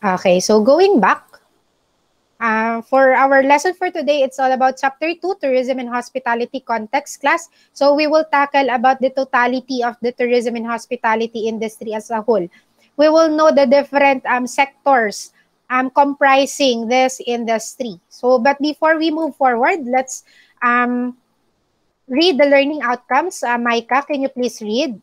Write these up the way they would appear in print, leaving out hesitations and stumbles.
Okay, so going back, for our lesson for today, it's all about Chapter 2, Tourism and Hospitality Context class. So we will tackle about the totality of the tourism and hospitality industry as a whole. We will know the different sectors comprising this industry. So, but before we move forward, let's read the learning outcomes. Micah, can you please read?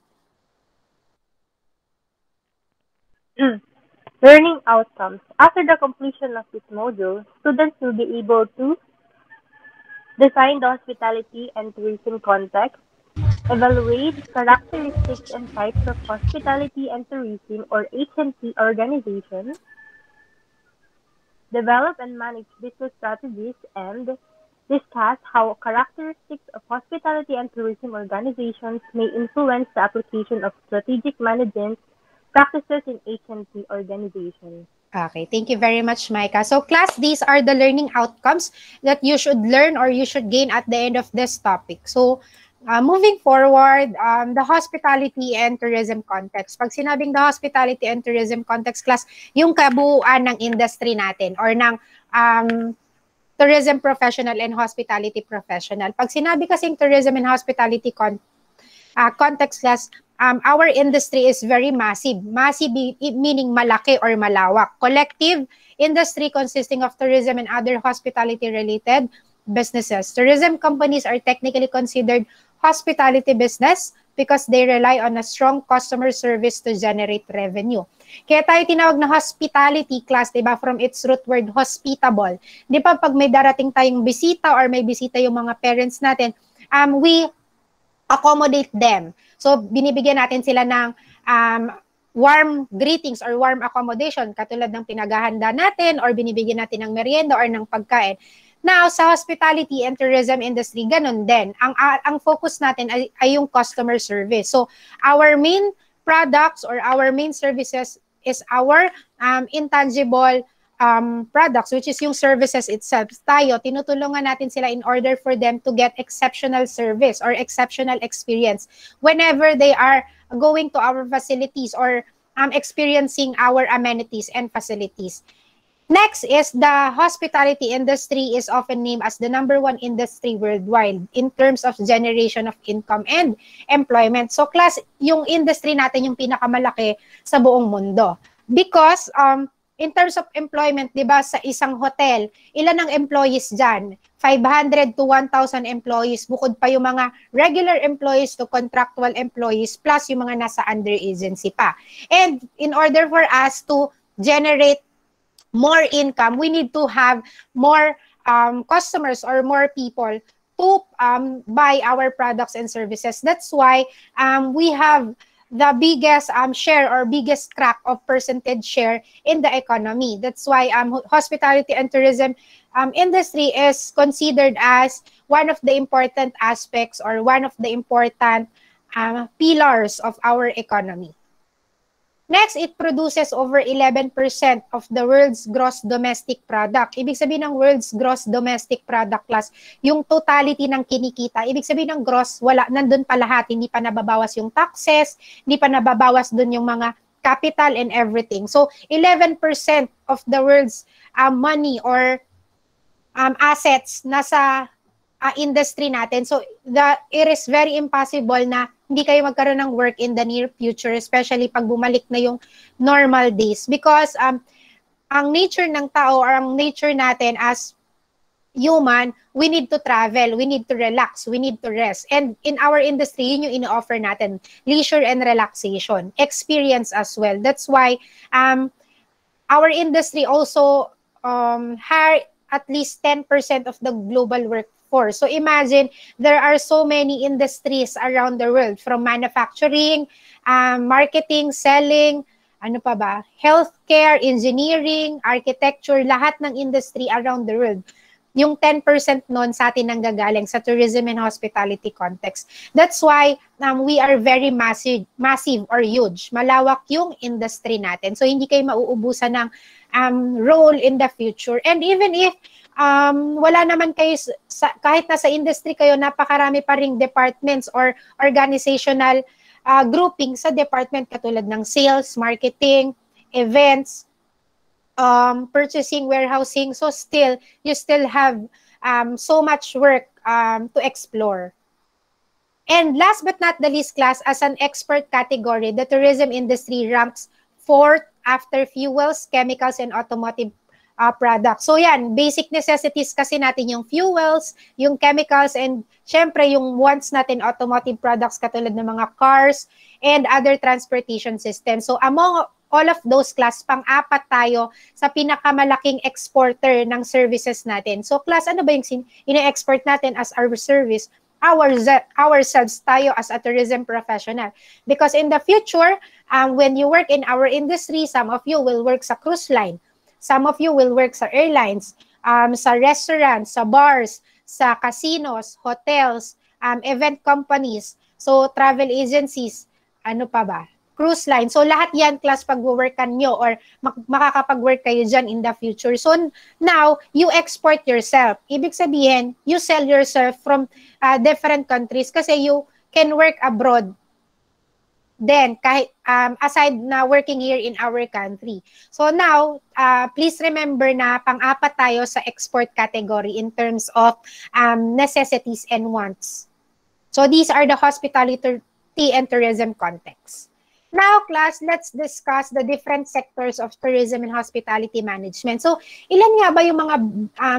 Learning outcomes. After the completion of this module, students will be able to define the hospitality and tourism context, evaluate characteristics and types of hospitality and tourism or H&T organizations, develop and manage business strategies, and discuss how characteristics of hospitality and tourism organizations may influence the application of strategic management practices in H&T organizations. Okay, thank you very much, Micah. So class, these are the learning outcomes that you should learn or you should gain at the end of this topic. So moving forward, the hospitality and tourism context. Pag sinabing the hospitality and tourism context class, yung kabuuan ng industry natin or ng tourism professional and hospitality professional. Pag sinabi kasing tourism and hospitality context class, our industry is very massive. Massive meaning malaki or malawak. Collective industry consisting of tourism and other hospitality-related businesses. Tourism companies are technically considered hospitality business because they rely on a strong customer service to generate revenue. Kaya tayo tinawag na hospitality class, diba? From its root word, hospitable. Di ba pag may darating tayong bisita or may bisita yung mga parents natin, we accommodate them. So, binibigyan natin sila ng warm greetings or warm accommodation katulad ng pinaghahanda natin or binibigyan natin ng merienda or ng pagkain. Now, sa hospitality and tourism industry, ganun din. Ang focus natin ay yung customer service. So, our main products or our main services is our intangible products, which is yung services itself. Tayo, tinutulungan natin sila in order for them to get exceptional service or exceptional experience whenever they are going to our facilities or experiencing our amenities and facilities. Next is the hospitality industry is often named as the #1 industry worldwide in terms of generation of income and employment. So class, yung industry natin yung pinakamalaki sa buong mundo. Because in terms of employment, di ba, sa isang hotel, ilan ang employees dyan? 500 to 1,000 employees, bukod pa yung mga regular employees to contractual employees, plus yung mga nasa under agency pa. And in order for us to generate more income, we need to have more customers or more people to buy our products and services. That's why we have the biggest share or biggest crack of percentage share in the economy. That's why hospitality and tourism industry is considered as one of the important aspects or one of the important pillars of our economy. Next, it produces over 11% of the world's gross domestic product. Ibig sabihin ng world's gross domestic product class, yung totality ng kinikita. Ibig sabihin ng gross, wala, nandun pa lahat. Hindi pa nababawas yung taxes, hindi pa nababawas dun yung mga capital and everything. So, 11% of the world's money or assets nasa industry natin. So, it is very impossible na hindi kayo magkaroon ng work in the near future, especially pag bumalik na yung normal days. Because ang nature ng tao or ang nature natin as human, we need to travel, we need to relax, we need to rest. And in our industry, yun yung ino-offer natin, leisure and relaxation, experience as well. That's why our industry also hire at least 10% of the global workforce. So imagine, there are so many industries around the world, from manufacturing, marketing, selling, ano pa ba, healthcare, engineering, architecture, lahat ng industry around the world. Yung 10% nun sa atin nanggagaling sa tourism and hospitality context. That's why we are very massive or huge. Malawak yung industry natin. So hindi kayo mauubusan ng role in the future. And even if wala naman kayo, kahit nasa industry kayo, napakarami pa ring departments or organizational grouping sa department katulad ng sales, marketing, events, purchasing, warehousing. So still, you still have so much work to explore. And last but not the least, class, as an expert category, the tourism industry ranks fourth after fuels, chemicals, and automotive products. So yan, basic necessities kasi natin yung fuels, yung chemicals, and syempre yung wants natin, automotive products katulad ng mga cars and other transportation systems. So among all of those, class, pang-apat tayo sa pinakamalaking exporter ng services natin. So class, ano ba yung ine-export natin as our service? Ourselves tayo as a tourism professional. Because in the future, when you work in our industry, some of you will work sa cruise line. Some of you will work sa airlines, sa restaurants, sa bars, sa casinos, hotels, event companies, so travel agencies, ano pa ba? Cruise line. So lahat yan, class, pag-workan nyo or makakapag-work kayo dyan in the future. So now, you export yourself. Ibig sabihin, you sell yourself from different countries kasi you can work abroad. Then, kahit, aside na working here in our country. So now, please remember na pang-apat tayo sa export category in terms of necessities and wants. So these are the hospitality and tourism context. Now, class, let's discuss the different sectors of tourism and hospitality management. So, ilan nga ba yung mga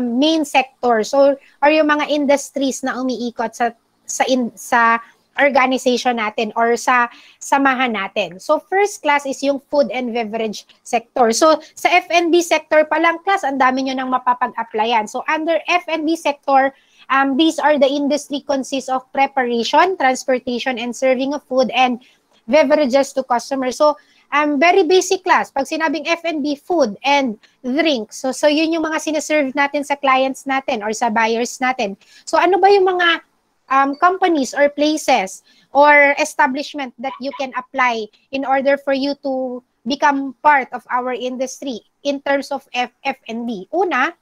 main sectors or yung mga industries na umiikot sa organization natin or sa samahan natin? So, first, class, is yung food and beverage sector. So, sa F&B sector pa lang, class, ang dami nyo nang mapapag-applyan. So, under F&B sector, these are the industry consists of preparation, transportation, and serving of food and beverages to customers. So, very basic, class. Pag sinabing F&B, food and drinks. So yun yung mga sinaserve natin sa clients natin or sa buyers natin. So, ano ba yung mga companies or places or establishment that you can apply in order for you to become part of our industry in terms of F&B? Una,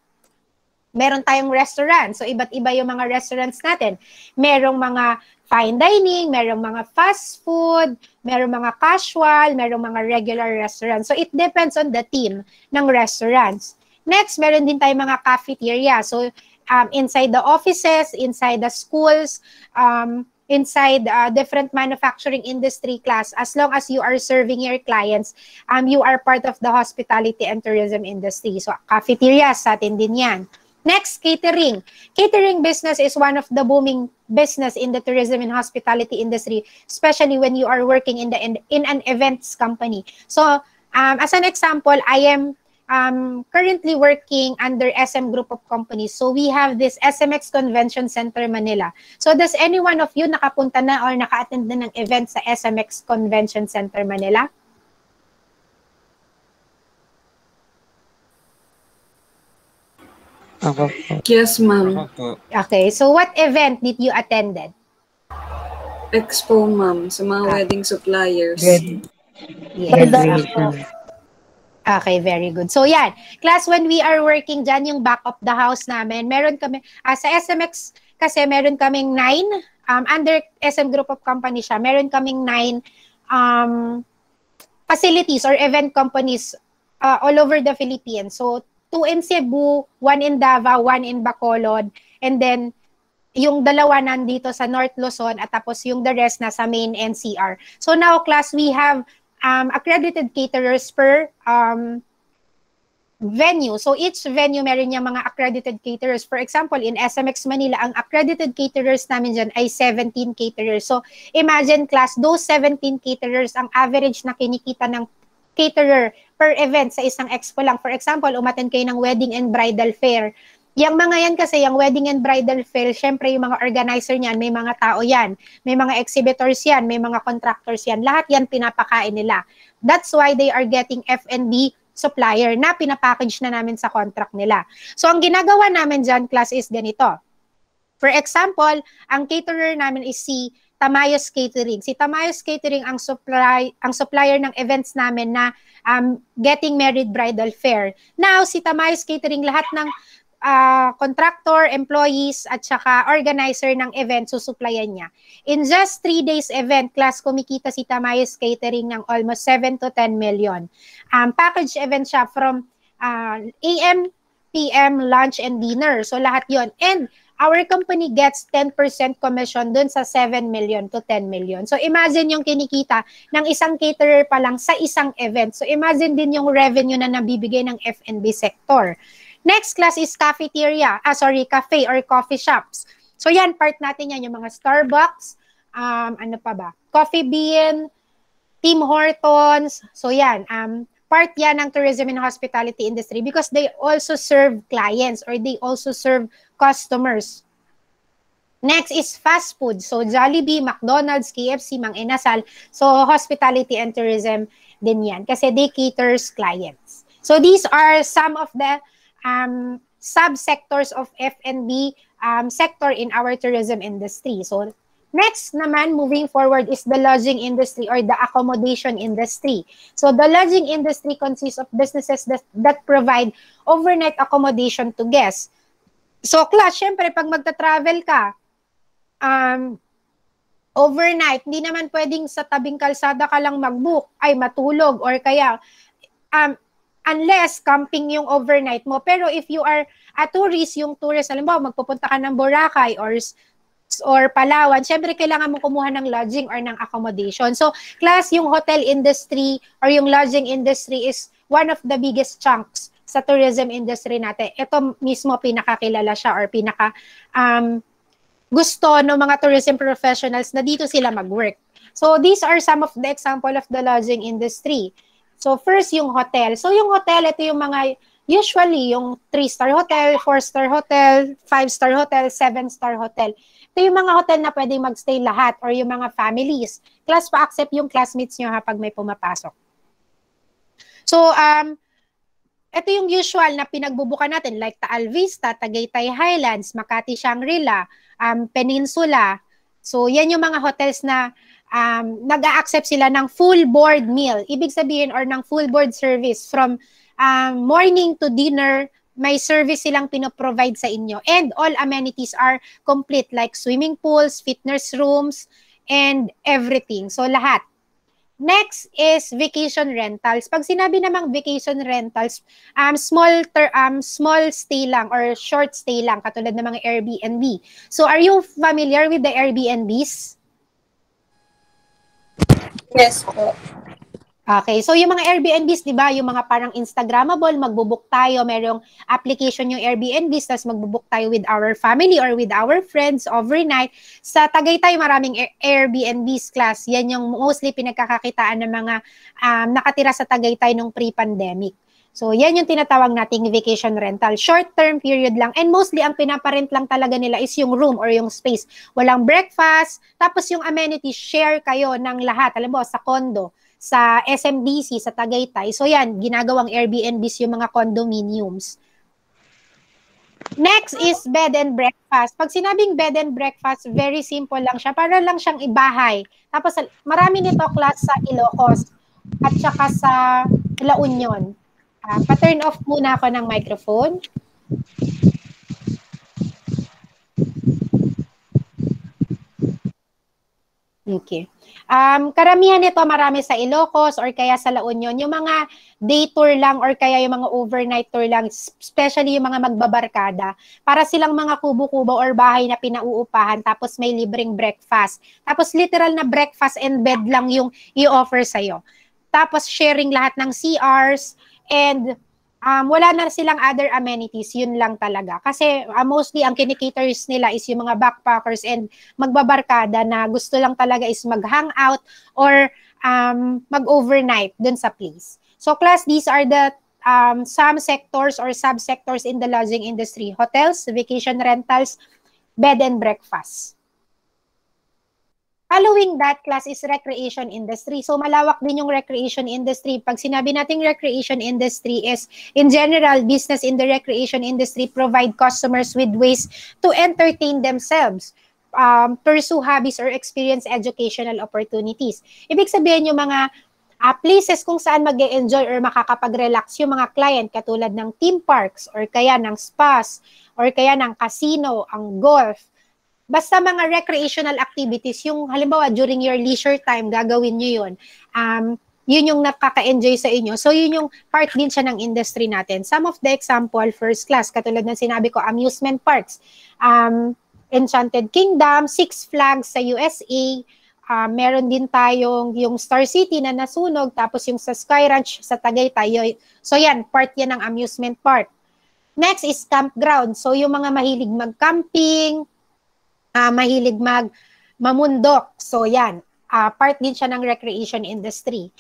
meron tayong restaurant. So, iba't iba yung mga restaurants natin. Merong mga fine dining, merong mga fast food, merong mga casual, merong mga regular restaurants. So, it depends on the theme ng restaurants. Next, meron din tayong mga cafeteria. So, inside the offices, inside the schools, inside different manufacturing industry, class, as long as you are serving your clients, you are part of the hospitality and tourism industry. So, cafeteria, sa atin din yan. Next, catering. Catering business is one of the booming business in the tourism and hospitality industry, especially when you are working in an events company. So, as an example, I am currently working under SM Group of Companies. So, we have this SMX Convention Center Manila. So, does any one of you nakapunta na or naka-attend na ng event sa SMX Convention Center Manila? Ako po. Yes, ma'am. Okay, so what event did you attended? Expo, ma'am, sa mga wedding suppliers. Yes. Graduation. Okay, very good. So yan, class, when we are working dyan, yung back of the house namin, meron kami, sa SMX kasi meron kaming 9, under SM Group of Company siya, meron kaming 9 facilities or event companies all over the Philippines. So, 2 in Cebu, 1 in Davao, 1 in Bacolod, and then yung dalawa nandito sa North Luzon at tapos yung the rest nasa main NCR. So now, class, we have accredited caterers per venue. So each venue meron niya mga accredited caterers. For example, in SMX Manila, ang accredited caterers namin dyan ay 17 caterers. So imagine, class, those 17 caterers, ang average na kinikita ng caterer per event sa isang expo lang. For example, umattend kayo ng wedding and bridal fair. Yung mga yan kasi, yung wedding and bridal fair, syempre yung mga organizer niyan, may mga tao yan, may mga exhibitors yan, may mga contractors yan. Lahat yan pinapakain nila. That's why they are getting F&B supplier na pinapackage na namin sa contract nila. So ang ginagawa namin dyan, class, is ganito. For example, ang caterer namin is si Tamayos Catering. Si Tamayos Catering ang supplier ng events namin na Getting Married Bridal Fair. Now, si Tamayos Catering, lahat ng contractor, employees, at saka organizer ng event, susuplayan niya. In just 3 days event, class, kumikita si Tamayos Catering ng almost 7 to 10 million. Package event siya from AM, PM, lunch, and dinner. So lahat yon. And our company gets 10% commission dun sa 7 million to 10 million. So imagine yung kinikita ng isang caterer pa lang sa isang event. So imagine din yung revenue na nabibigay ng F&B sector. Next class is cafeteria. Cafe or coffee shops. So yan, part natin yan, yung mga Starbucks, ano pa ba? Coffee Bean, Tim Hortons. So yan, part yan ng tourism and hospitality industry because they also serve clients or they also serve customers. Next is fast food. So Jollibee, McDonald's, KFC, Mang Inasal. So hospitality and tourism din yan kasi they caters clients. So these are some of the subsectors of F&B sector in our tourism industry. So next naman, moving forward, is the lodging industry or the accommodation industry. So the lodging industry consists of businesses that provide overnight accommodation to guests. So class, syempre, pag magta-travel ka, overnight, hindi naman pwedeng sa tabing kalsada ka lang mag-book, ay matulog, or kaya, unless camping yung overnight mo. Pero if you are a tourist, yung tourist, alam mo, magpupunta ka ng Boracay or Palawan, syempre kailangan mo kumuha ng lodging or ng accommodation. So, class, yung hotel industry or yung lodging industry is one of the biggest chunks sa tourism industry natin. Ito mismo pinakakilala siya or pinaka gusto ng mga tourism professionals na dito sila mag-work. So, these are some of the example of the lodging industry. So, first, yung hotel. So, yung hotel, ito yung mga usually yung 3-star hotel, 4-star hotel, 5-star hotel, 7-star hotel. Ito yung mga hotel na pwedeng magstay lahat or yung mga families. Class pa-accept yung classmates nyo ha pag may pumapasok. So, ito yung usual na pinagbubukan natin like Taal Vista, Tagaytay Highlands, Makati Shangri-La, Peninsula. So, yan yung mga hotels na nag-a-accept sila ng full board meal. Ibig sabihin or ng full board service from morning to dinner, may service silang pinoprovide sa inyo. And all amenities are complete like swimming pools, fitness rooms, and everything. So lahat. Next is vacation rentals. Pag sinabi namang vacation rentals, small stay lang or short stay lang, katulad ng mga Airbnb. So are you familiar with the Airbnbs? Yes po. Okay, so yung mga Airbnbs, di ba, yung mga parang Instagrammable, magbubook tayo, merong application yung Airbnbs, tapos magbubook tayo with our family or with our friends overnight. Sa Tagaytay, maraming Airbnbs class. Yan yung mostly pinagkakakitaan ng mga nakatira sa Tagaytay nung pre-pandemic. So, yan yung tinatawag nating vacation rental. Short-term period lang. And mostly, ang pinaparent lang talaga nila is yung room or yung space. Walang breakfast. Tapos yung amenities, share kayo ng lahat. Alam mo, sa condo, sa SMDC, sa Tagaytay. So yan, ginagawang Airbnbs yung mga condominiums. Next is bed and breakfast. Pag sinabing bed and breakfast, very simple lang siya. Para lang siyang ibahay. Tapos marami nito class sa Ilocos at saka sa La Union. Pa-turn off muna ako ng microphone. Okay. Karamihan nito marami sa Ilocos or kaya sa La Union. Yung mga day tour lang or kaya yung mga overnight tour lang, especially yung mga magbabarkada, para silang mga kubo-kubo or bahay na pinauupahan tapos may libreng breakfast. Tapos literal na breakfast and bed lang yung i-offer sa'yo. Tapos sharing lahat ng CRs and wala na silang other amenities, yun lang talaga. Kasi mostly ang kinikaters nila is yung mga backpackers and magbabarkada na gusto lang talaga is mag-hangout or mag-overnight dun sa place. So class, these are the some sectors or subsectors in the lodging industry. Hotels, vacation rentals, bed and breakfast. Following that class is recreation industry. So malawak din yung recreation industry. Pag sinabi nating recreation industry is, in general, business in the recreation industry provide customers with ways to entertain themselves, pursue hobbies, or experience educational opportunities. Ibig sabihin yung mga places kung saan mag-e-enjoy or makakapag-relax yung mga client katulad ng theme parks or kaya ng spas or kaya ng casino, ang golf. Basta mga recreational activities, yung halimbawa during your leisure time, gagawin nyo yun. yun yung nakaka-enjoy sa inyo. So, yun yung part din siya ng industry natin. Some of the example, first class, katulad ng sinabi ko, amusement parks, Enchanted Kingdom, Six Flags sa USA, meron din tayong yung Star City na nasunog, tapos yung sa Sky Ranch sa Tagaytay. So, yan, part yan ng amusement park. Next is campground. So, yung mga mahilig mag-camping, mahilig mamundok. So, yan, part din siya ng recreation industry.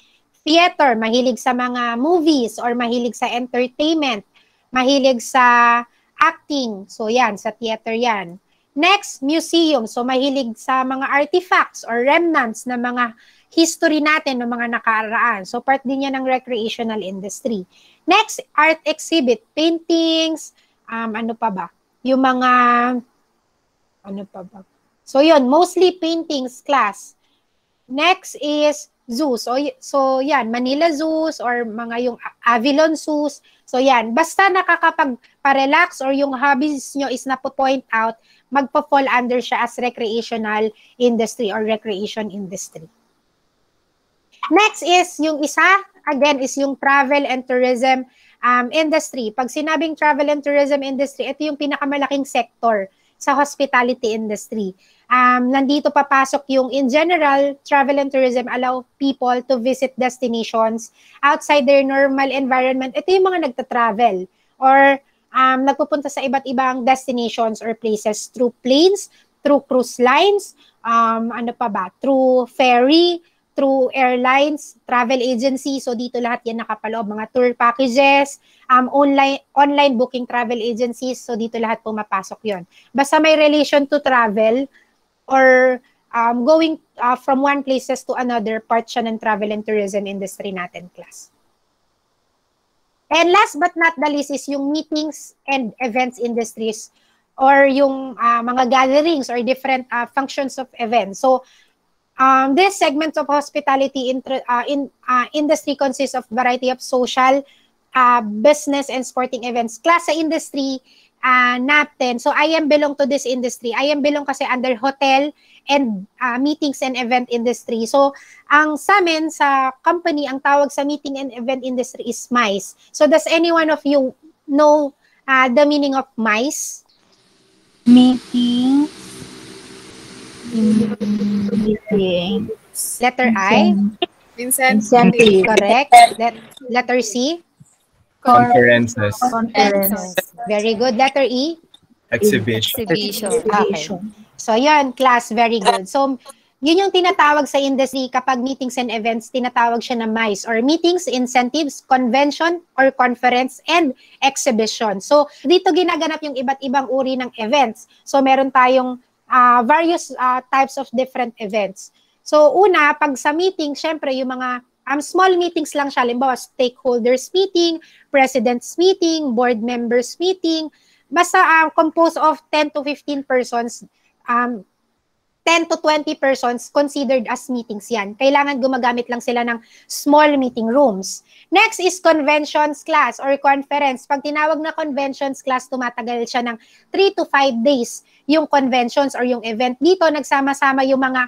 Theater, mahilig sa mga movies or mahilig sa entertainment, mahilig sa acting. So yan, sa theater yan. Next, museum. So mahilig sa mga artifacts or remnants na mga history natin ng mga nakaraan. So part din yan ng recreational industry. Next, art exhibit, paintings, ano pa ba? Yung mga, ano pa ba? So yun, mostly paintings class. Next is zoo. So yan, Manila Zoos or mga yung Avilon Zoos. So yan, basta nakakapag-relax or yung hobbies nyo is na-point out, magpa-fall under siya as recreational industry or recreation industry. Next is yung isa, again, is yung travel and tourism industry. Pag sinabing travel and tourism industry, ito yung pinakamalaking sector sa hospitality industry. Nandito papasok yung, in general, travel and tourism allow people to visit destinations outside their normal environment. Ito yung mga nagta-travel or nagpupunta sa iba't ibang destinations or places through planes, through cruise lines, ano pa ba, through ferry, through airlines, travel agency. So dito lahat yan nakapaloob, mga tour packages, online booking travel agencies. So dito lahat pumapasok yon. Basta may relation to travel or going from one places to another, part siya ng travel and tourism industry natin, class. And last but not the least is yung meetings and events industries or yung mga gatherings or different functions of events. So this segment of hospitality industry consists of variety of social, business, and sporting events. Class sa industry natin. So I am belong to this industry. I am belong kasi under hotel and meetings and event industry. So ang sa amin, sa company, ang tawag sa meeting and event industry is MICE. So does any one of you know the meaning of MICE? Meeting. Letter I? Incentive. Correct. Letter C? Conferences. Very good. Letter E? Exhibition. Okay. So yan, class, very good. So yun yung tinatawag sa industry kapag meetings and events, tinatawag siya na MICE or meetings, incentives, convention, or conference, and exhibition. So dito ginaganap yung iba't ibang uri ng events. So meron tayong various types of different events. So una, pag sa meeting, syempre yung mga small meetings lang siya, halimbawa stakeholders meeting, president's meeting, board members meeting, basta composed of 10 to 15 persons, 10 to 20 persons considered as meetings yan. Kailangan gumagamit lang sila ng small meeting rooms. Next is conventions class or conference. Pag tinawag na conventions class, tumatagal siya ng 3 to 5 days yung conventions or yung event. Dito, nagsama-sama yung mga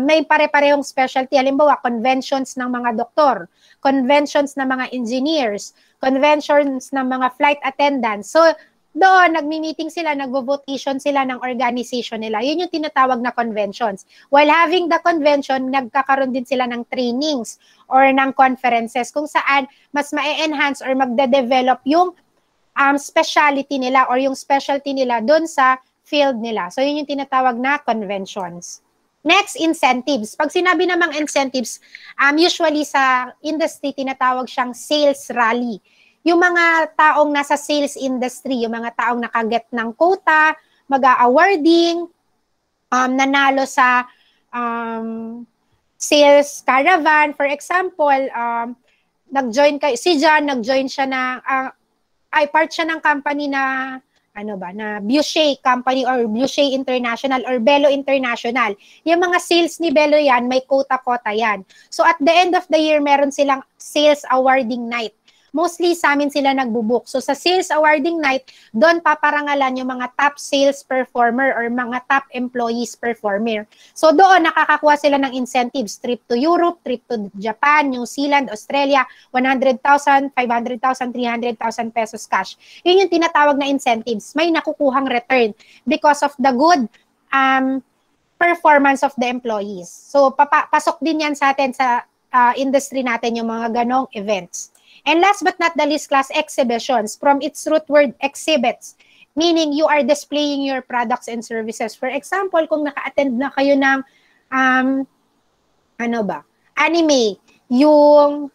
may pare-parehong specialty. Halimbawa, conventions ng mga doktor, conventions ng mga engineers, conventions ng mga flight attendants. So, doon, nagmi-meeting sila, nagvo-votation sila ng organization nila. Yun yung tinatawag na conventions. While having the convention, nagkakaroon din sila ng trainings or ng conferences kung saan mas ma-enhance or magde-develop yung specialty nila or yung specialty nila doon sa field nila. So, yun yung tinatawag na conventions. Next, incentives. Pag sinabi namang incentives, usually sa industry, tinatawag siyang sales rally. Yung mga taong nasa sales industry, yung mga taong nakaget ng quota, mag-awarding, nanalo sa sales caravan. For example, nag-join si John, nag-join siya na, part siya ng company na, na Boucher Company or Boucher International or Belo International. Yung mga sales ni Belo yan, may quota-quota yan. So at the end of the year, meron silang sales awarding night mostly sa amin sila nagbubook. So sa sales awarding night, doon paparangalan yung mga top sales performer or mga top employees performer. So doon nakakakuha sila ng incentives, trip to Europe, trip to Japan, New Zealand, Australia, 100,000, 500,000, 300,000 pesos cash. Yun yung tinatawag na incentives. May nakukuhang return because of the good performance of the employees. So pasok din yan sa atin sa industry natin yung mga ganong events. And last but not the least, class, exhibitions. From its root word, exhibits, meaning you are displaying your products and services. For example, kung naka-attend na kayo ng anime, yung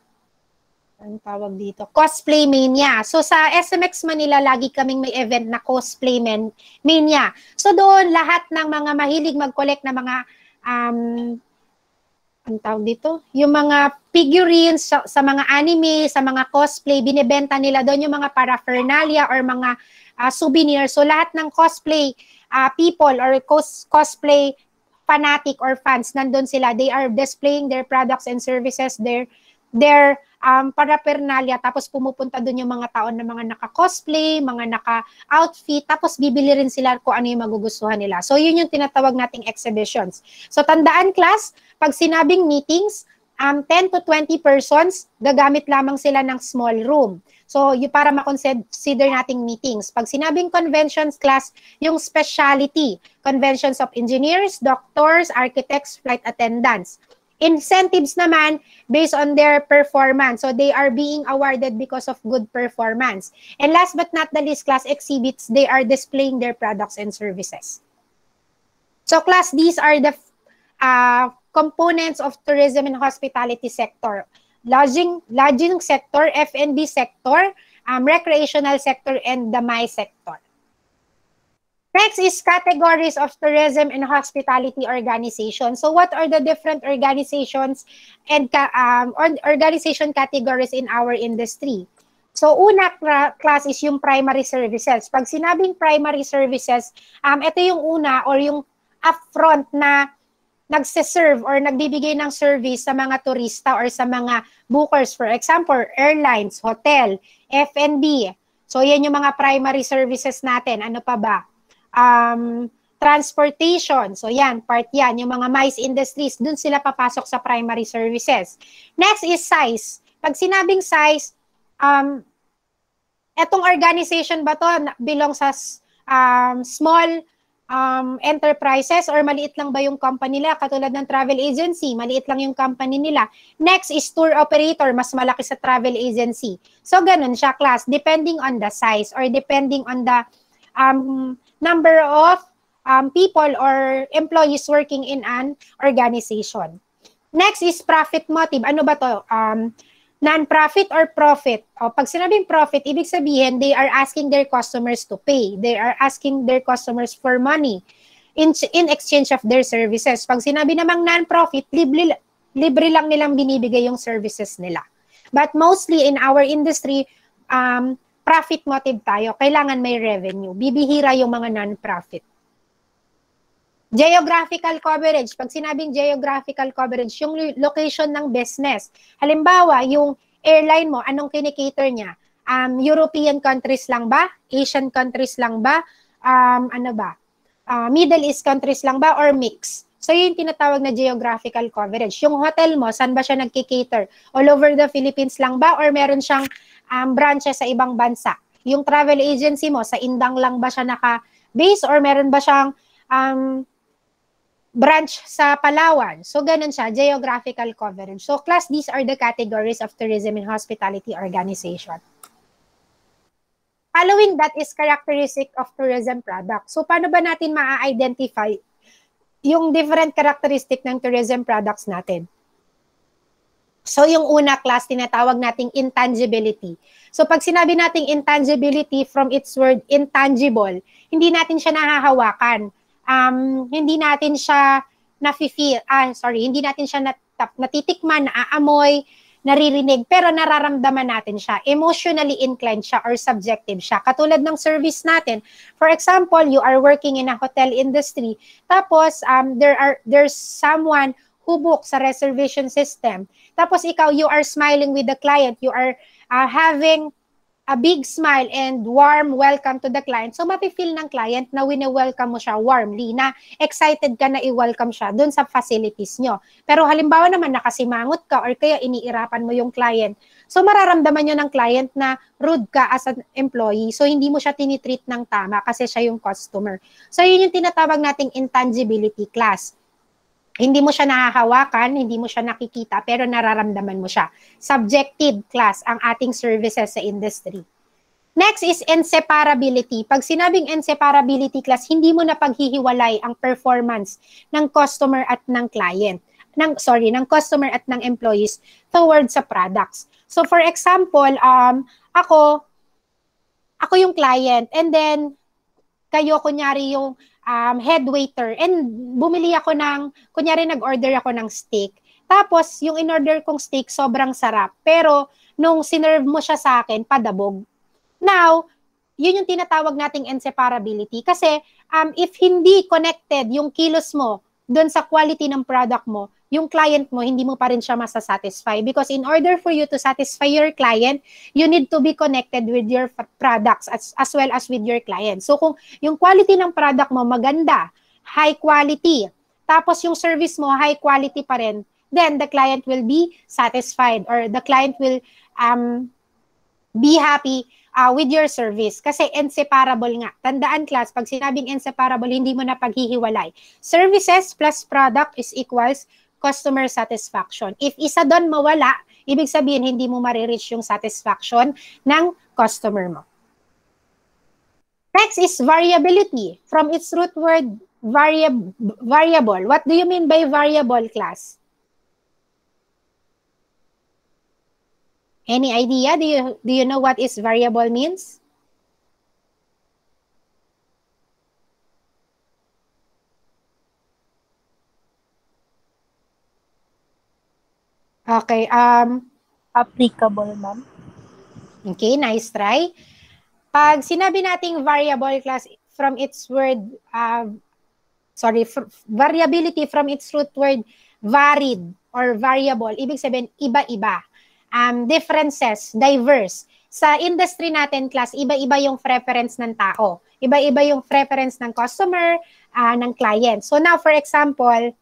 ang tawag dito, cosplay mania. So sa SMX Manila, lagi kaming may event na cosplay mania. So doon, lahat ng mga mahilig mag-collect na mga, ang tawag dito, yung mga figurines sa mga anime, sa mga cosplay, binibenta nila doon yung mga paraphernalia or mga souvenirs. So lahat ng cosplay people or cosplay fanatic or fans, nandun sila. They are displaying their products and services, their paraphernalia, tapos pumupunta doon yung mga tao na mga naka-cosplay, mga naka-outfit, tapos bibili rin sila kung ano yung magugustuhan nila. So, yun yung tinatawag nating exhibitions. So, tandaan, class, pag sinabing meetings, 10 to 20 persons, gagamit lamang sila ng small room. So, yung para ma-consider nating meetings. Pag sinabing conventions, class, yung specialty, conventions of engineers, doctors, architects, flight attendants. Incentives naman based on their performance. So they are being awarded because of good performance. And last but not the least, class, exhibits, they are displaying their products and services. So class, these are the components of tourism and hospitality sector. Lodging sector, F&B sector, recreational sector, and the MICE sector. Next is categories of tourism and hospitality organizations. So what are the different organizations and organization categories in our industry? So una, class, is yung primary services. Pag sinabing primary services, ito yung una or yung upfront na nagsiserve or nagbibigay ng service sa mga turista or sa mga bookers. For example, airlines, hotel, F&B. So yan yung mga primary services natin. Ano pa ba? Transportation. So yan, part yan. Yung mga MICE industries, dun sila papasok sa primary services. Next is size. Pag sinabing size, etong organization ba to belong sa small enterprises or maliit lang ba yung company nila? Katulad ng travel agency, maliit lang yung company nila. Next is tour operator, mas malaki sa travel agency. So ganun siya, class, depending on the size or depending on the number of people or employees working in an organization. Next is profit motive. Ano ba to? Non-profit or profit? O, pag sinabing profit, ibig sabihin, they are asking their customers to pay. They are asking their customers for money in exchange of their services. Pag sinabi namang non-profit, libre lang nilang binibigay yung services nila. But mostly in our industry, profit motive tayo. Kailangan may revenue. Bibihira yung mga non-profit. Geographical coverage. Pag sinabing geographical coverage, yung location ng business. Halimbawa, yung airline mo, anong kinikater niya? European countries lang ba? Asian countries lang ba? Middle East countries lang ba? Or mix? So, yun yung tinatawag na geographical coverage. Yung hotel mo, saan ba siya nagkikater? All over the Philippines lang ba? Or meron siyang branches sa ibang bansa? Yung travel agency mo, sa Indang lang ba siya naka-base? Or meron ba siyang branch sa Palawan? So, ganun siya, geographical coverage. So, class, these are the categories of tourism and hospitality organization. Following that is characteristic of tourism product. So, paano ba natin ma-identify yung different characteristic ng tourism products natin? So, yung una, class, tinatawag nating intangibility. So, pag sinabi nating intangibility from its word intangible, hindi natin siya nahahawakan. Hindi natin siya hindi natin siya natitikman, naaamoy, naririnig, pero nararamdaman natin siya. Emotionally inclined siya or subjective siya. Katulad ng service natin. For example, you are working in a hotel industry, tapos there's someone who book sa reservation system. Tapos ikaw, you are smiling with the client, you are having a big smile and warm welcome to the client. So, mapifeel ng client na wini-welcome mo siya warmly, na excited ka na i-welcome siya dun sa facilities nyo. Pero halimbawa naman, nakasimangot ka or kaya iniirapan mo yung client. So, mararamdaman nyo ng client na rude ka as an employee. So, hindi mo siya tinitreat ng tama kasi siya yung customer. So, yun yung tinatawag nating intangibility class. Hindi mo siya nahahawakan, hindi mo siya nakikita, pero nararamdaman mo siya. Subjective class ang ating services sa industry. Next is inseparability. Pag sinabing inseparability class, hindi mo na paghihiwalay ang performance ng customer at ng client. Ng customer at ng employees towards sa products. So for example, ako yung client, and then kayo kunyari yung head waiter, and bumili ako kunyari nag-order ako ng steak. Tapos, yung in-order kong steak, sobrang sarap. Pero, nung sinerve mo siya sa akin, padabog. Now, yun yung tinatawag nating inseparability. Kasi, if hindi connected yung kilos mo doon sa quality ng product mo, yung client mo, hindi mo pa rin siya masasatisfy. Because in order for you to satisfy your client, you need to be connected with your products as well as with your client. So kung yung quality ng product mo maganda, high quality, tapos yung service mo high quality pa rin, then the client will be satisfied, or the client will be happy with your service. Kasi inseparable nga. Tandaan class, pag sinabing inseparable, hindi mo na paghihiwalay. Services plus product is equals customer satisfaction. If isa doon mawala, ibig sabihin hindi mo marireach yung satisfaction ng customer mo. Next is variability. From its root word, variable. What do you mean by variable, class? Any idea? Do you know what is variable means? Okay, Applicable, ma'am. okay, nice try. Pag sinabi nating variable, class, from its word, variability from its root word varied or variable, ibig sabihin iba-iba. Differences, diverse. Sa industry natin, class, iba-iba yung preference ng tao. Iba-iba yung preference ng customer, ng client. So now, for example,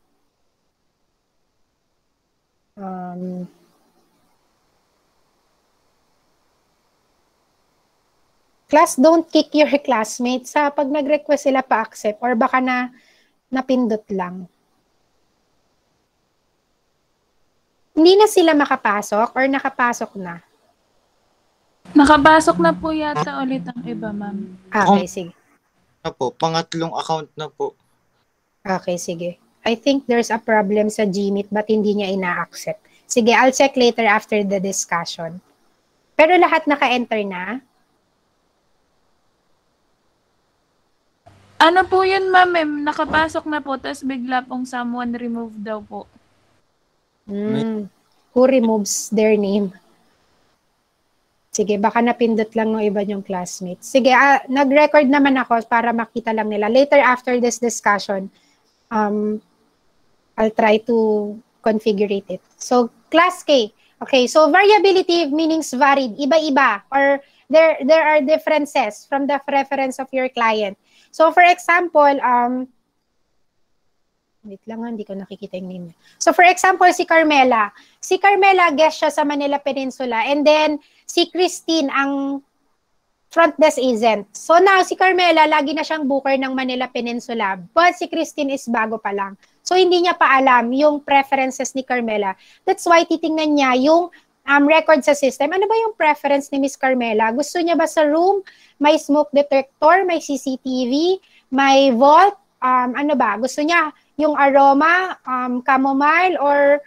class, don't kick your classmates sa pag nag-request sila pa-accept, or baka napindot lang. Hindi na sila makapasok or nakapasok na? Nakapasok na po yata ulit ang iba, ma'am. Okay, sige. Na po, pangatlong account na po. Okay, sige. I think there's a problem sa Gmeet, but hindi niya ina-accept. Sige, I'll check later after the discussion. Pero lahat naka-enter na? Ano po yun, ma'am? Nakapasok na po, tapos bigla pong someone removed daw po. Who removes their name? Sige, baka napindot lang ng iba yung classmates. Sige, nag-record naman ako para makita lang nila. Later, after this discussion, I'll try to configure it. So, class K. Okay, so variability meanings varied, iba-iba, or there are differences from the preference of your client. So, for example, wait lang, hindi ko nakikita yung name. So, for example, si Carmela. Si Carmela, guest siya sa Manila Peninsula. And then, si Christine, ang front desk agent. So, now, si Carmela, lagi na siyang booker ng Manila Peninsula. But si Christine is bago pa lang. So, hindi niya pa alam yung preferences ni Carmela. That's why titingnan niya yung record sa system. Ano ba yung preference ni Miss Carmela? Gusto niya ba sa room, may smoke detector, may CCTV, may vault? Ano ba? Gusto niya yung aroma, chamomile, or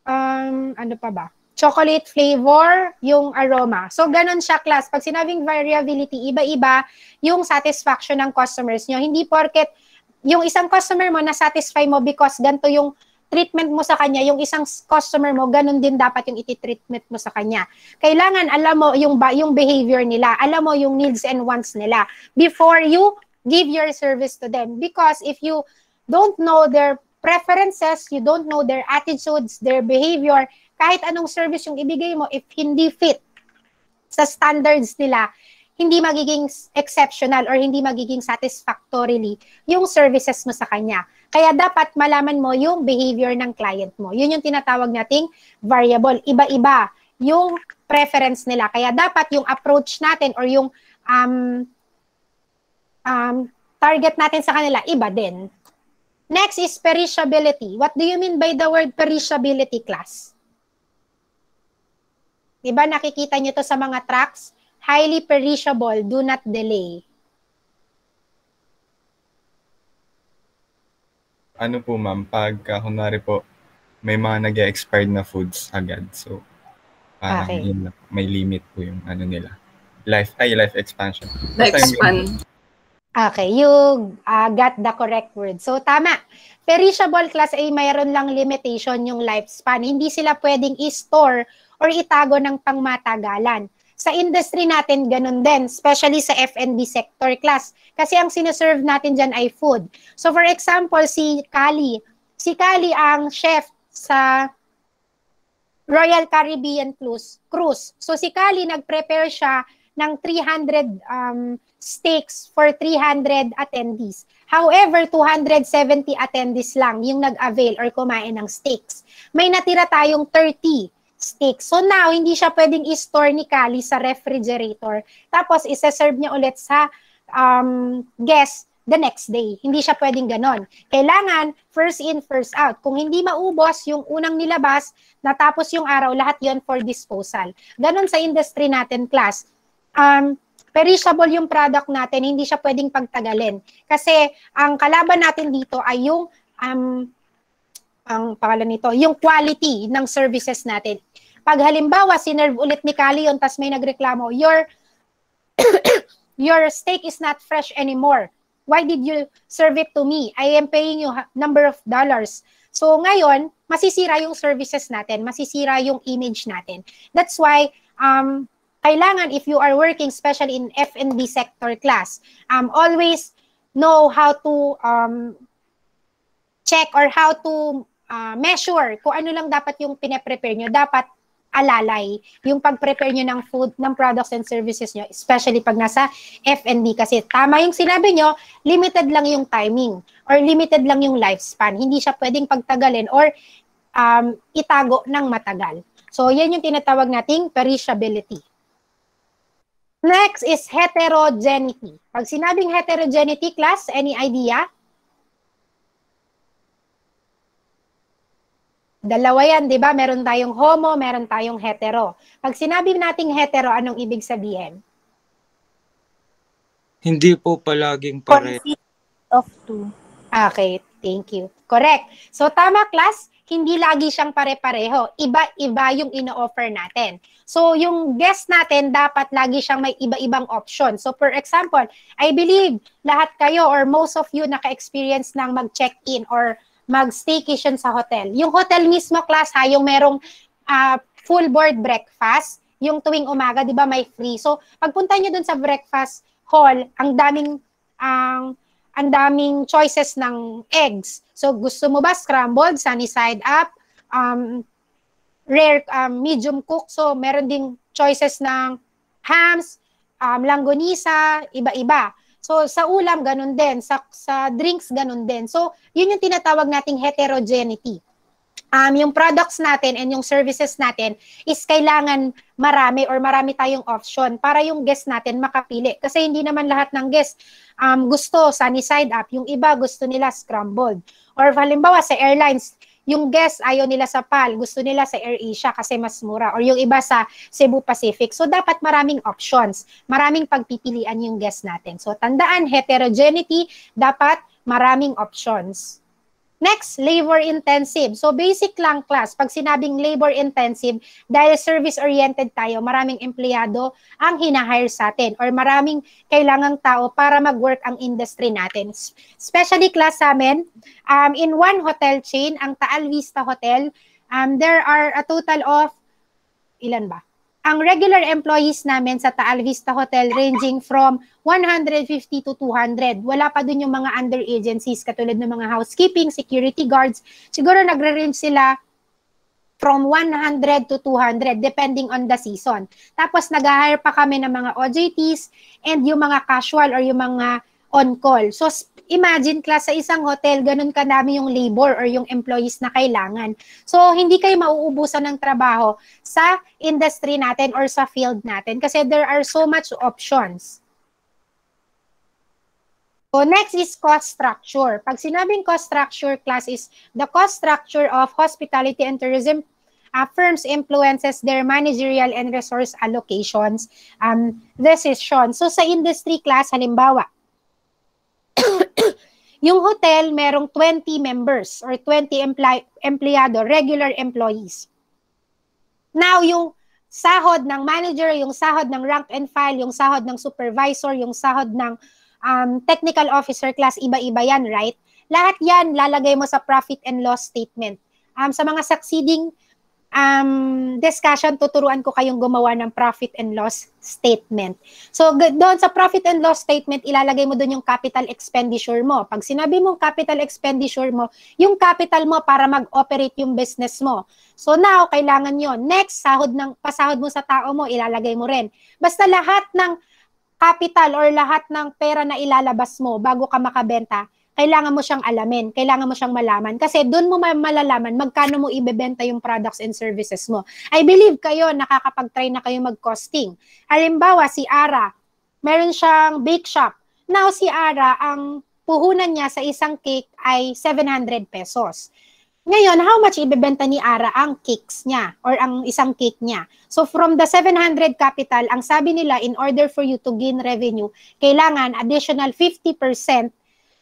ano pa ba? Chocolate flavor, yung aroma. So, ganun siya, class. Pag sinabing variability, iba-iba yung satisfaction ng customers nyo. Hindi porket yung isang customer mo na-satisfy mo because ganito yung treatment mo sa kanya, yung isang customer mo, ganun din dapat yung iti-treatment mo sa kanya. Kailangan alam mo yung behavior nila, alam mo yung needs and wants nila before you give your service to them. Because if you don't know their preferences, you don't know their attitudes, their behavior, kahit anong service yung ibigay mo, if hindi fit sa standards nila, hindi magiging exceptional or hindi magiging satisfactorily yung services mo sa kanya. Kaya dapat malaman mo yung behavior ng client mo. Yun yung tinatawag nating variable. Iba-iba yung preference nila. Kaya dapat yung approach natin or yung target natin sa kanila, iba din. Next is perishability. What do you mean by the word perishability, class? Diba nakikita nyo to sa mga tracks? Highly perishable, do not delay. Ano po ma'am, pagka kunwari po, may mga nag-expired na foods agad. So, parang Okay. yun, may limit po yung ano nila. Life expansion. Lifespan. Okay, you got the correct word. So, tama. Perishable class A, mayroon lang limitation yung lifespan. Hindi sila pwedeng i-store or itago ng pangmatagalan. Sa industry natin, ganun din, especially sa F&B sector class. Kasi ang sineserve natin dyan ay food. So, for example, si Kali ang chef sa Royal Caribbean Cruise. So, si Kali, nag-prepare siya ng 300 steaks for 300 attendees. However, 270 attendees lang yung nag-avail or kumain ng steaks. May natira tayong 30 steaks. So now, hindi siya pwedeng i-store ni Kali sa refrigerator. Tapos, isa-serve niya ulit sa guest the next day. Hindi siya pwedeng ganon. Kailangan, first in, first out. Kung hindi maubos yung unang nilabas, natapos yung araw, lahat yon for disposal. Ganon sa industry natin, class. Perishable yung product natin, hindi siya pwedeng pagtagalin. Kasi ang kalaban natin dito ay yung ang pangalan nito, yung quality ng services natin. Pag halimbawa, sinerve ulit ni Kali yun, tas may nagreklamo, your steak is not fresh anymore. Why did you serve it to me? I am paying you number of dollars. So ngayon, masisira yung services natin, masisira yung image natin. That's why, kailangan if you are working, especially in F&B sector class, always know how to check or how to measure kung ano lang dapat yung pine-prepare nyo. Dapat alalay yung pag-prepare nyo ng food, ng products and services nyo, especially pag nasa F&B. Kasi tama yung sinabi nyo, limited lang yung timing or limited lang yung lifespan. Hindi siya pwedeng pagtagalin or itago ng matagal. So, yan yung tinatawag nating perishability. Next is heterogeneity. Pag sinabing heterogeneity, class, any idea? Dalawa yan, di ba? Meron tayong homo, meron tayong hetero. Pag sinabi nating hetero, anong ibig sabihin? Hindi po palaging pare. Consist of two. Okay, thank you. Correct. So tama, class, hindi lagi siyang pare-pareho. Iba-iba yung ino-offer natin. So yung guest natin, dapat lagi siyang may iba-ibang option. So for example, I believe lahat kayo or most of you naka-experience ng mag-check-in or mag-staycation sa hotel. Yung hotel mismo, class, ha, yung merong full board breakfast, yung tuwing umaga, di ba, may free. So, pagpunta nyo dun sa breakfast hall, ang daming choices ng eggs. So, gusto mo ba scrambled, sunny side up, rare, medium cook. So, meron ding choices ng hams, langgonisa, iba-iba. So, sa ulam, ganun din. Sa drinks, ganun din. So, yun yung tinatawag nating heterogeneity. Yung products natin and yung services natin is kailangan marami or marami tayong option para yung guest natin makapili. Kasi hindi naman lahat ng guest gusto sunny side up. Yung iba gusto nila scrambled. Or halimbawa sa airlines, yung guest ayaw nila sa PAL, gusto nila sa AirAsia kasi mas mura. Or yung iba sa Cebu Pacific. So, dapat maraming options. Maraming pagpipilian yung guest natin. So, tandaan, heterogeneity, dapat maraming options. Next, labor-intensive. So, basic lang, class. Pag sinabing labor-intensive, dahil service-oriented tayo, maraming empleyado ang hinahire sa atin or maraming kailangang tao para mag-work ang industry natin. Especially, class, sa amin, in one hotel chain, ang Taal Vista Hotel, there are a total of, ilan ba? Ang regular employees namin sa Taal Vista Hotel ranging from 150 to 200. Wala pa dun yung mga under agencies katulad ng mga housekeeping, security guards. Siguro nagre-range sila from 100 to 200 depending on the season. Tapos nag-hire pa kami ng mga OJTs and yung mga casual or yung mga on-call. So imagine class sa isang hotel, ganun kadami yung labor or yung employees na kailangan. So hindi kayo mauubusan ng trabaho sa industry natin or sa field natin kasi there are so much options. So next is cost structure. Pag sinabing cost structure, class, is the cost structure of hospitality and tourism firms influences their managerial and resource allocations decision. So sa industry, class, halimbawa, yung hotel merong 20 members or 20 empleyado, regular employees. Now, yung sahod ng manager, yung sahod ng rank and file, yung sahod ng supervisor, yung sahod ng technical officer class, iba-iba yan, right? Lahat yan, lalagay mo sa profit and loss statement. Sa mga succeeding discussion, tuturuan ko kayong gumawa ng profit and loss statement. So, doon sa profit and loss statement, ilalagay mo doon yung capital expenditure mo. Pag sinabi mong capital expenditure mo, yung capital mo para mag-operate yung business mo. So, now, kailangan yon. Next, pasahod mo sa tao mo, ilalagay mo rin. Basta lahat ng capital or lahat ng pera na ilalabas mo bago ka makabenta, kailangan mo siyang alamin, kailangan mo siyang malaman. Kasi doon mo malalaman magkano mo ibebenta yung products and services mo. I believe kayo, nakakapag-try na kayo mag-costing. Halimbawa, si Ara, meron siyang bake shop. Now, si Ara, ang puhunan niya sa isang cake ay 700 pesos. Ngayon, how much ibebenta ni Ara ang cakes niya or ang isang cake niya? So from the 700 capital, ang sabi nila, in order for you to gain revenue, kailangan additional 50%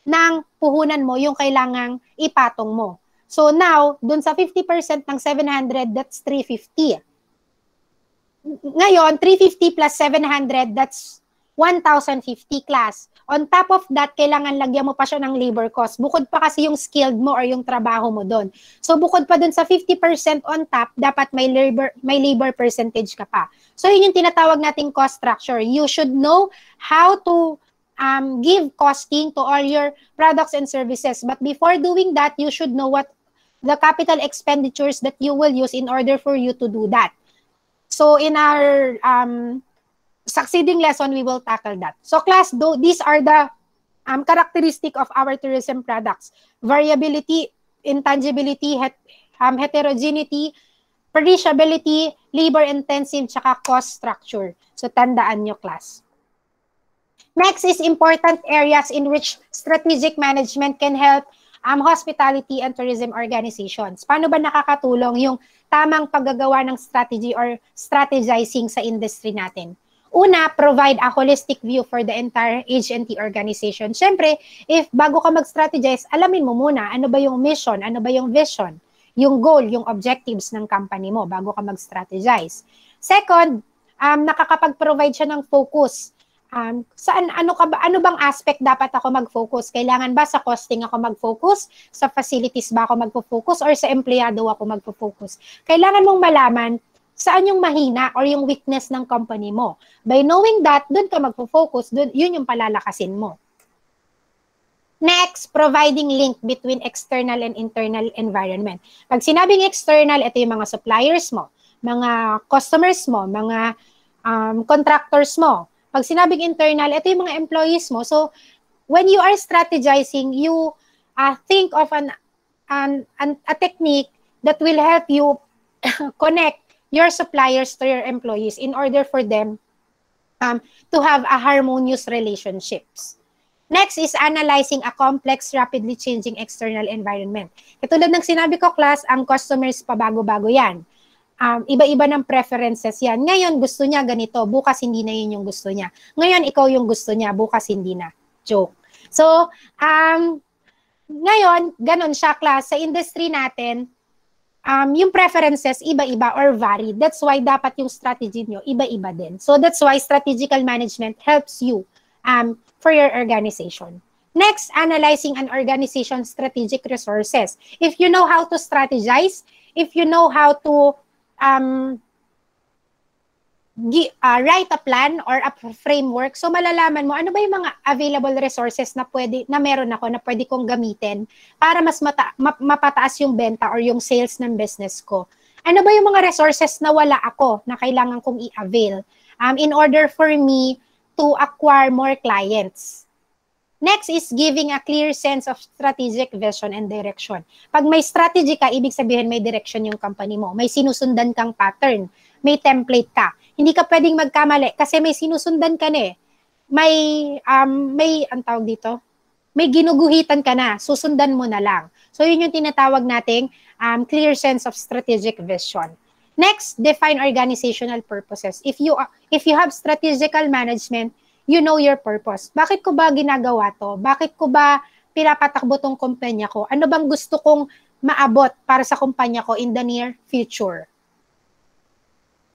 ng puhunan mo yung kailangang ipatong mo. So now, dun sa 50% ng 700, that's 350. Ngayon, 350 plus 700, that's 1,050 class. On top of that, kailangan lagyan mo pa siya ng labor cost. Bukod pa kasi yung skilled mo or yung trabaho mo doon. So bukod pa doon sa 50% on top, dapat may labor percentage ka pa. So yun yung tinatawag nating cost structure. You should know how to give costing to all your products and services. But before doing that, you should know what the capital expenditures that you will use in order for you to do that. So in our succeeding lesson, we will tackle that. So class, these are the characteristic of our tourism products. Variability, intangibility, heterogeneity, perishability, labor-intensive, tsaka cost structure. So tandaan nyo, class. Next is important areas in which strategic management can help hospitality and tourism organizations. Paano ba nakakatulong yung tamang paggagawa ng strategy or strategizing sa industry natin? Una, provide a holistic view for the entire agency organization. Siyempre, if bago ka mag-strategize, alamin mo muna ano ba yung mission, ano ba yung vision, yung goal, yung objectives ng company mo bago ka mag-strategize. Second, nakakapag-provide siya ng focus. Ano bang aspect dapat ako mag-focus? Kailangan ba sa costing ako mag-focus? Sa facilities ba ako mag-focus? Or sa empleyado ako mag-focus? Kailangan mong malaman saan yung mahina or yung weakness ng company mo. By knowing that, dun ka magpo-focus, yun yung palalakasin mo. Next, providing link between external and internal environment. Pag sinabing external, ito yung mga suppliers mo, mga customers mo, mga contractors mo. Pag sinabing internal, ito yung mga employees mo. So, when you are strategizing, you think of a technique that will help you connect your suppliers to your employees in order for them to have a harmonious relationships. Next is analyzing a complex, rapidly changing external environment. Katulad ng sinabi ko, class, ang customers pabago-bago yan. Iba-iba ng preferences yan. Ngayon, gusto niya ganito. Bukas, hindi na yun yung gusto niya. Ngayon, ikaw yung gusto niya. Bukas, hindi na. Joke. So, ngayon, ganun siya, class. Sa industry natin, yung preferences iba-iba or varied. That's why dapat yung strategy nyo iba-iba din. So that's why strategical management helps you for your organization. Next, analyzing an organization's strategic resources. If you know how to strategize, if you know how to write a plan or a framework, so malalaman mo ano ba yung mga available resources na meron ako na pwede kong gamitin para mas mapataas yung benta or yung sales ng business ko. Ano ba yung mga resources na wala ako na kailangan kong i-avail in order for me to acquire more clients? Next is giving a clear sense of strategic vision and direction. Pag may strategy ka, ibig sabihin may direction yung company mo. May sinusundan kang pattern. May template ka. Hindi ka pwedeng magkamali kasi may sinusundan ka na eh. Ang tawag dito? May ginuguhitan ka na. Susundan mo na lang. So yun yung tinatawag nating clear sense of strategic vision. Next, define organizational purposes. If you have strategical management, you know your purpose. Bakit ko ba ginagawa to? Bakit ko ba pinapatakbo tong kumpanya ko? Ano bang gusto kong maabot para sa kumpanya ko in the near future?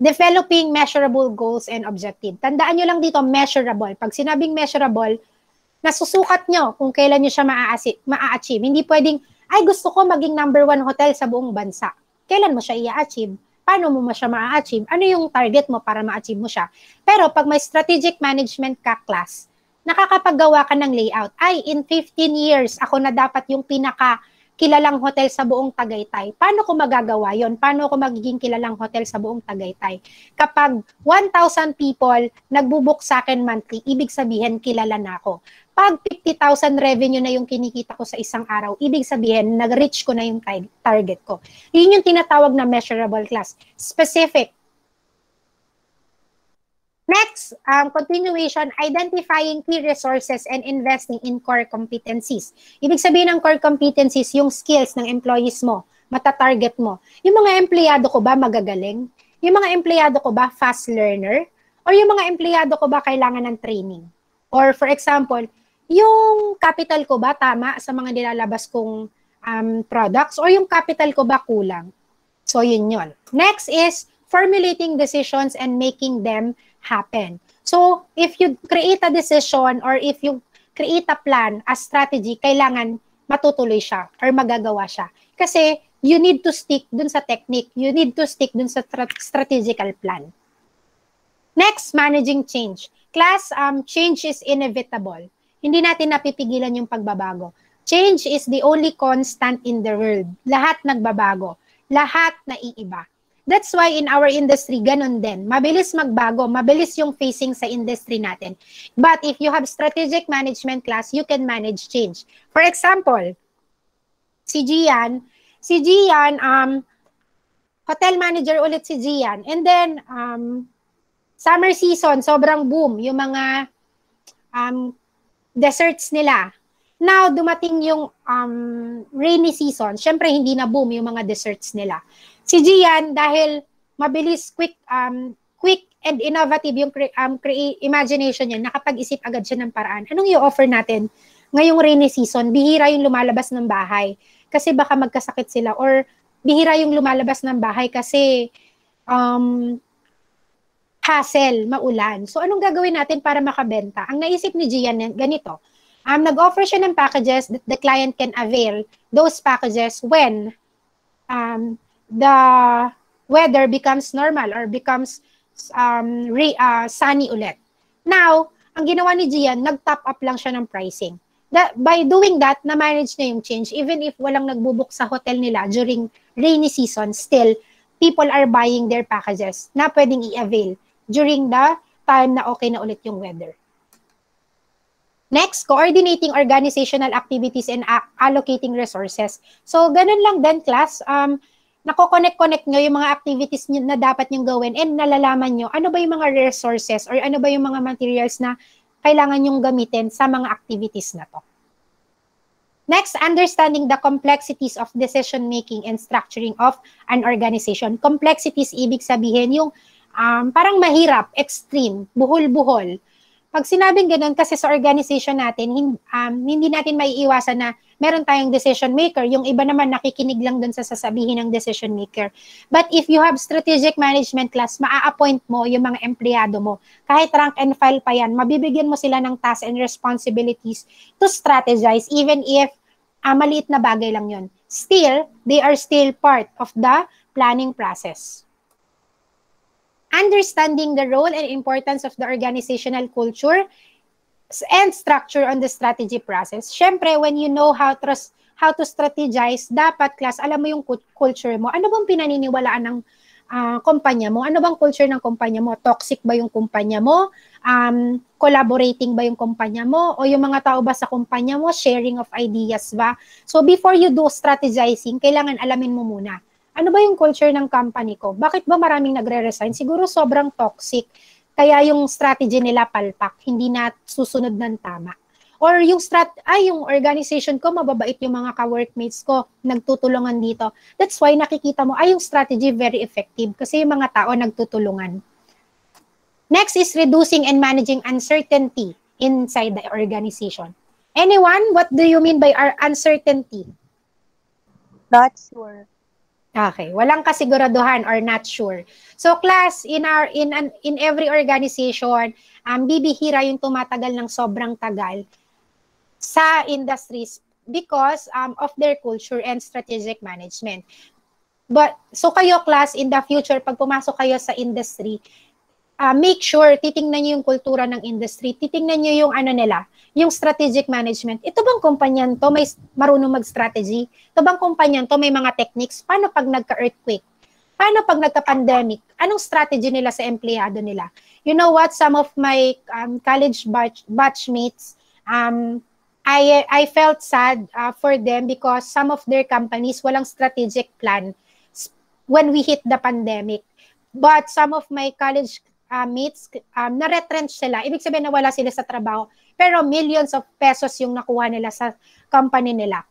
Developing measurable goals and objective. Tandaan nyo lang dito, measurable. Pag sinabing measurable, nasusukat nyo kung kailan nyo siya maa-achieve. Hindi pwedeng, ay gusto ko maging number 1 hotel sa buong bansa. Kailan mo siya i-achieve? Paano mo siya ma-achieve? Ano yung target mo para ma-achieve mo siya? Pero pag may strategic management ka class, nakakapaggawa ka ng layout. Ay, in 15 years, ako na dapat yung pinaka-kilalang hotel sa buong Tagaytay. Paano ko magagawa yon? Paano ko magiging kilalang hotel sa buong Tagaytay? Kapag 1,000 people nagbubuk sa akin monthly, ibig sabihin kilala na ako. Pag 50,000 revenue na yung kinikita ko sa isang araw, ibig sabihin, nag-reach ko na yung target ko. Yun yung tinatawag na measurable class. Specific. Next, continuation, identifying key resources and investing in core competencies. Ibig sabihin ng core competencies, yung skills ng employees mo, matatarget mo. Yung mga empleyado ko ba magagaling? Yung mga empleyado ko ba fast learner? Or yung mga empleyado ko ba kailangan ng training? Or for example, yung capital ko ba tama sa mga nilalabas kong products or yung capital ko ba kulang? So yun yun. Next is formulating decisions and making them happen. So if you create a decision or if you create a plan, a strategy, kailangan matutuloy siya or magagawa siya. Kasi you need to stick dun sa technique. You need to stick dun sa strategical plan. Next, managing change. Class, change is inevitable. Hindi natin napipigilan yung pagbabago. Change is the only constant in the world. Lahat nagbabago. Lahat naiiba. That's why in our industry, ganun din. Mabilis magbago. Mabilis yung facing sa industry natin. But if you have strategic management class, you can manage change. For example, si Gian, hotel manager ulit si Gian. And then, summer season, sobrang boom. Yung mga desserts nila. Now, dumating yung rainy season. Syempre, hindi na boom yung mga desserts nila. Si Gian, dahil mabilis, quick and innovative yung imagination niya, nakapag-isip agad siya ng paraan. Anong i-offer natin ngayong rainy season? Bihira yung lumalabas ng bahay kasi baka magkasakit sila, or bihira yung lumalabas ng bahay kasi hassle, maulan. So, anong gagawin natin para makabenta? Ang naisip ni Gian, ganito. Nag-offer siya ng packages that the client can avail those packages when the weather becomes normal or becomes sunny ulit. Now, ang ginawa ni Gian, nag-top up lang siya ng pricing. By doing that, na-manage na yung change. Even if walang nagbubuk sa hotel nila during rainy season, still, people are buying their packages na pwedeng i-avail during the time na okay na ulit yung weather. Next, coordinating organizational activities and allocating resources. So, ganun lang din, class. Nako-connect nyo yung mga activities na dapat nyo gawin and nalalaman nyo ano ba yung mga resources or ano ba yung mga materials na kailangan nyong gamitin sa mga activities na to. Next, understanding the complexities of decision-making and structuring of an organization. Complexities, ibig sabihin yung parang mahirap, extreme, buhol-buhol. Pag sinabing ganun, kasi sa organization natin, hindi natin maiiwasan na meron tayong decision maker. Yung iba naman nakikinig lang dun sa sasabihin ng decision maker. But if you have strategic management class, maa-appoint mo yung mga empleyado mo. Kahit rank and file pa yan, mabibigyan mo sila ng tasks and responsibilities to strategize even if maliit na bagay lang yun. Still, they are still part of the planning process. Understanding the role and importance of the organizational culture and structure on the strategy process. Syempre, when you know how how to strategize, dapat class, alam mo yung culture mo. Ano bang pinaniniwalaan ng kumpanya mo? Ano bang culture ng kumpanya mo? Toxic ba yung kumpanya mo? Collaborating ba yung kumpanya mo? O yung mga tao ba sa kumpanya mo? Sharing of ideas ba? So before you do strategizing, kailangan alamin mo muna. Ano ba yung culture ng company ko? Bakit ba maraming nagre-resign? Siguro sobrang toxic. Kaya yung strategy nila palpak, hindi na susunod ng tama. Or yung yung organization ko, mababait yung mga ka-workmates ko, nagtutulungan dito. That's why nakikita mo, yung strategy very effective kasi yung mga tao nagtutulungan. Next is reducing and managing uncertainty inside the organization. Anyone, what do you mean by our uncertainty? Not sure. Okay, walang kasiguraduhan or not sure. So class, in every organization, bibihira yung tumatagal ng sobrang tagal sa industries because of their culture and strategic management. But so kayo class, in the future, pag pumasok kayo sa industry, make sure titingnan niyo yung kultura ng industry, titingnan niyo yung nila, yung strategic management. Ito bang kumpanyan to may marunong mag-strategy? Ito bang kumpanyan to may mga techniques? Paano pag nagka-earthquake? Paano pag nagka-pandemic? Anong strategy nila sa empleyado nila? You know what? Some of my college batchmates, I felt sad for them because some of their companies walang strategic plan when we hit the pandemic. But some of my college mates, na-retrench sila. Ibig sabihin na wala sila sa trabaho. Pero millions of pesos yung nakuha nila sa company nila.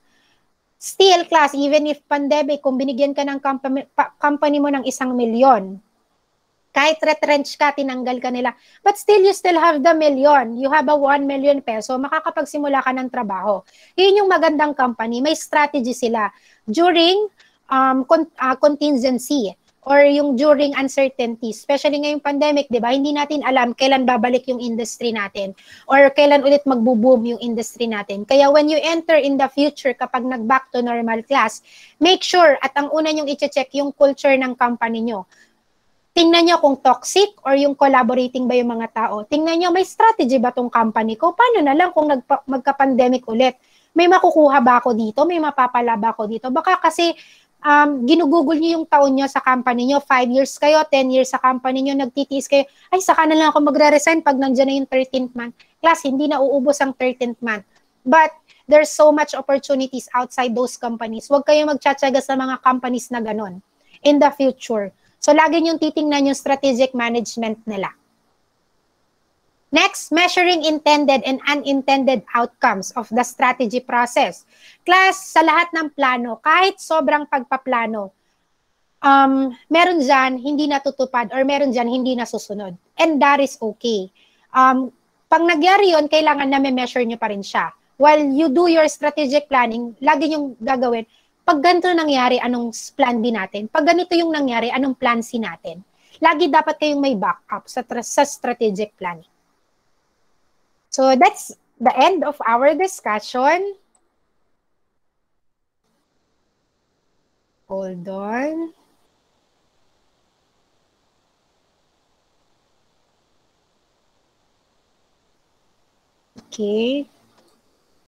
Still, class, even if pandemic, kung binigyan ka ng company mo ng 1 milyon, kahit retrench ka, tinanggal ka nila, but still, you still have the million. You have a 1 million peso, makakapagsimula ka ng trabaho. Yun yung magandang company. May strategy sila during contingency or yung during uncertainty, especially ngayong pandemic, di ba? Hindi natin alam kailan babalik yung industry natin or kailan ulit magbo-boom yung industry natin. Kaya when you enter in the future, kapag nag-back to normal class, make sure at ang una nyong i-check yung culture ng company nyo. Tingnan nyo kung toxic or yung collaborating ba yung mga tao. Tingnan nyo, may strategy ba tong company ko? Paano na lang kung magka-pandemic ulit? May makukuha ba ako dito? May mapapala ba ako dito? Baka kasi ginugugol nyo yung taon nyo sa company nyo. 5 years kayo, 10 years sa company nyo, nagtitiis kayo. Ay, saka na lang ako magre-resign pag nandiyan na yung 13th month. Class, hindi na uubos ang 13th month. But there's so much opportunities outside those companies. Huwag kayong magtsatsaga sa mga companies na ganon in the future. So, lagi niyong titingnan yung strategic management nila. Next, measuring intended and unintended outcomes of the strategy process. Class, sa lahat ng plano, kahit sobrang pagpaplano, meron dyan hindi natutupad or meron dyan hindi nasusunod. And that is okay. Pag nagyari yun, kailangan na measure nyo pa rin siya. While you do your strategic planning, lagi nyong gagawin, pag ganito nangyari, anong plan B natin? Pag ganito yung nangyari, anong plan C natin? Lagi dapat kayong may backup sa strategic planning. So that's the end of our discussion. Hold on. Okay.